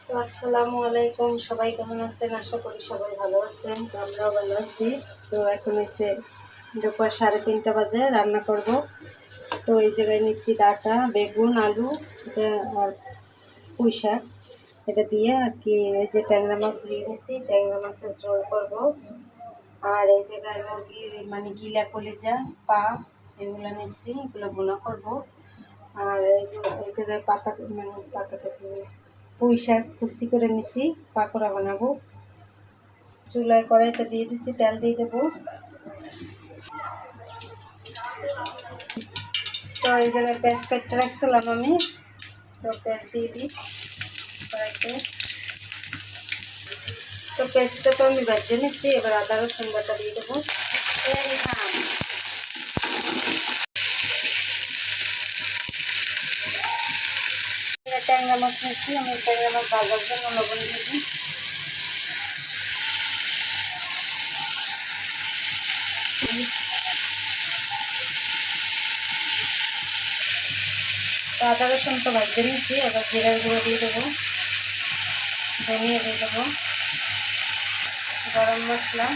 তো আসসালামু আলাইকুম, সবাই কেমন আছেন? আশা করি সবাই ভালো আছেন। তো আমরাও ভালো আছি। তো এখন হচ্ছে দুপুর 3:30 বাজে, রান্না করব। তো এই জায়গায় নিচ্ছি ডাটা, বেগুন, আলু, এটা আর পুঁই শাক, এটা দিয়ে আর কি এই যে ট্যাংরা মাছ ধুয়ে নিচ্ছি, ট্যাংরা মাছের ঝোল করব। আর এই জায়গায় মুরগির মানে গিলা, কলিজা, পা এগুলো নিচ্ছি, এগুলো ভুনা করব। আর এই জায়গায় পাতা মানে পাতাটা পুঁই শাক কুচি করে নিছি, পাকোড়া বানাবো। চুলায় কড়াইটা দিয়ে দিছি, তেল দিয়ে দেবো। তো এই জায়গায় পেঁয়াজ কাটতে রাখছিলাম আমি, তো পেঁয়াজ দিয়ে দিই কড়াইতে। তো পেঁয়াজটা তো আমি ভেজে নিচ্ছি, এবার আদা রসুন বাটা দিয়ে দেবো। ট্যাংরা মাছ নিচ্ছি আমি, ট্যাংরা মাছ ভাজার জন্য লবণ দিয়ে দিই। তো আদা রসুন তো ভাজতে নিচ্ছি, এবার জিরার গুঁড়ো দিয়ে দেবো, ধনিয়া দিয়ে দেবো, গরম মশলা,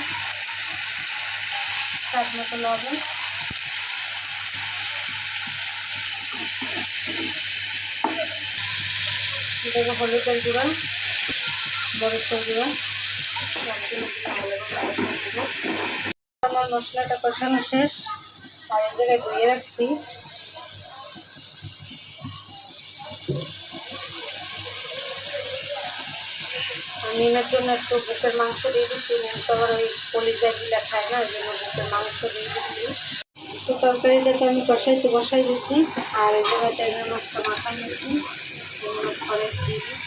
স্বাদ মতো লবণ, দেবো হলুদের গুঁড়া, মরিচের গুঁড়া। আমার মশলাটা কষানো শেষ, আর এই জায়গায় ধুয়ে রাখছি। নিমের জন্য একটু বুকের মাংস দিয়ে দিচ্ছি, নিম তো আবার ওই কলিজা গিলা খায় না, ওই জন্য বুকের মাংস দিয়ে দিচ্ছি। তো তরকারিটাকে আমি বসাই দিচ্ছি, আর এই জায়গায় ট্যাংরা মাছটা মাখাই নিচ্ছি, ঘরে দিয়ে দিই।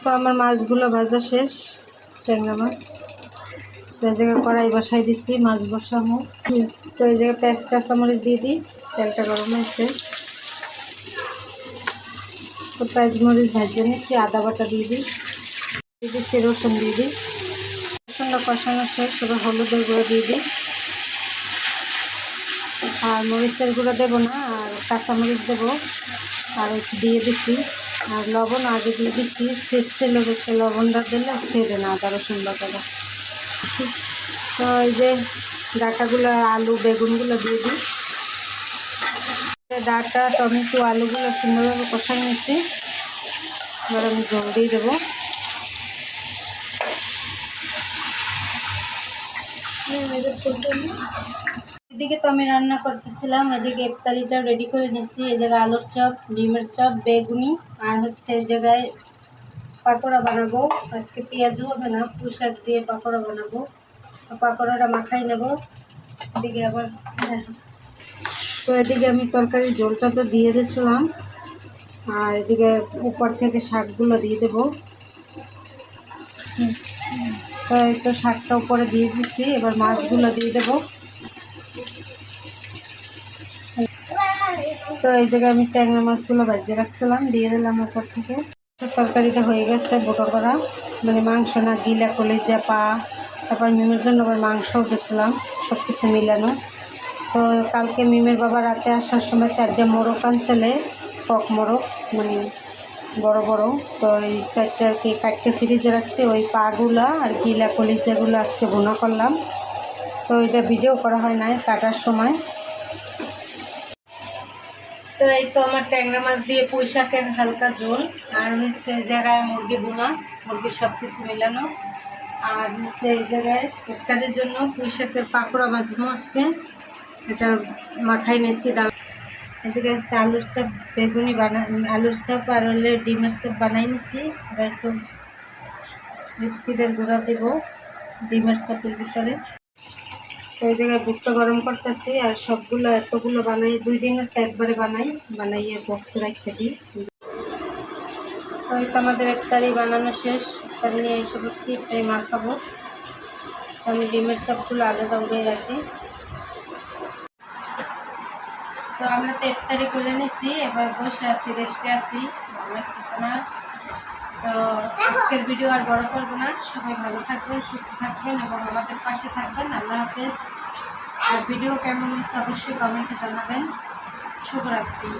তো আমার মাছগুলো ভাজা শেষ, ট্যাংরা মাছ। তো এই জায়গায় কড়াই বসাই দিচ্ছি, মাছ বসাবো। তো এই জায়গায় পেঁয়াজ কাঁচামরিচ দিয়ে দিই, তেলটা গরম হয়েছে। তো পেঁয়াজ মরিচ ভাজিয়ে নিচ্ছি, আদা বাটা দিয়ে দিচ্ছি, রসুন দিয়ে দিই। রসুনটা কষানো শেষ, এবার হলুদের গুঁড়ো দিয়ে দিই। আর মরিচের গুঁড়ো দেবো না, আর কাঁচামরিচ দেবো, আর দিয়ে দিচ্ছি। আর লবণ আগে দিয়ে দিচ্ছি, ছিল বেশি, লবণটা দিলে ছেড়ে না আদা রসুন বাটাটা। তো এই যে ডাঁটাগুলো, আলু, বেগুনগুলো দিয়ে দিই। ডাঁটা, টমেটো, আলুগুলো সুন্দরভাবে কষাই নিচ্ছি, এবার আমি জল দিয়ে দেবো। এদিকে তো আমি রান্না করতেছিলাম, এদিকে ইফতারিটা রেডি করে নিচ্ছি। এই জায়গায় আলুর চপ, ডিমের চপ, বেগুনি, আর হচ্ছে এই জায়গায় পাকোড়া বানাবো। আজকে পেঁয়াজও হবে না, পুঁই শাক দিয়ে পাকোড়া বানাবো। পাকোড়াটা মাখাই নেব। এদিকে আবার তো এদিকে আমি তরকারির ঝোলটা তো দিয়ে দিয়েছিলাম, আর এদিকে উপর থেকে শাকগুলো দিয়ে দেবো। তো এই তো শাকটা উপরে দিয়ে দিচ্ছি, এবার মাছগুলো দিয়ে দেবো। তো এই জায়গায় আমি ট্যাংরা মাছগুলো ভাজিয়ে রাখছিলাম, দিয়ে দিলাম উপর থেকে। তরকারিটা হয়ে গেছে, বোটো করা মানে মাংস না, গিলা, কলিজা, পা, তারপর মিমের জন্য আবার মাংসও গেছিলাম, সব কিছু মিলানো। তো কালকে মিমের বাবা রাতে আসার সময় 4টে মোরগ আনছিলে, কক মোরগ মানে বড় বড়। তো এই 4টে আর কি কাটতে ফ্রিজে রাখছি, ওই পাগুলা আর গিলা কলিজাগুলো আজকে ভুনা করলাম। তো এটা ভিডিও করা হয় নাই কাটার সময়। তো এই তো আমার ট্যাংরা মাছ দিয়ে পুঁই শাকের হালকা ঝোল, আর হচ্ছে এই জায়গায় মুরগি ভুনা, মুরগির সব কিছু মিলানো। আর হচ্ছে এই জায়গায় ইফতারের জন্য পুঁই শাকের পাকোড়া ভাজবো আজকে, এটা মাখাই নিয়েছি ডাল। এই জায়গায় হচ্ছে আলুর চপ, বেগুনি আলুর চপ আর হলে ডিমের চপ বানাই নিছি। এবার একটু বিস্কিটের গুঁড়া দেবো ডিমের চপের ভিতরে। এই জায়গায় বুকটা গরম করতেছি, আর সবগুলো এতগুলো বানাই, 2 দিনের তো একবারে বানাইয়ে বক্সে রাখতে দিই। তো এই তো আমাদের ইফতারি বানানো শেষ, ইফতারি নিয়ে এসে বসছি, ইফতারি মাখাবো। আমি ডিমের চপগুলো আলাদা উড়িয়ে রাখি। তো আমরা তো ইফতারি করে নিচ্ছি, এবার বসে আছি, রেস্টে আছি, ভালো লাগতেছে না। তো আজকের ভিডিও আর বড় করবো না, সবাই ভালো থাকবেন, সুস্থ থাকবেন এবং আমাদের পাশে থাকবেন। আল্লাহ হাফেজ। আর ভিডিও কেমন হয়েছে অবশ্যই কমেন্টে জানাবেন। শুভরাত্রি।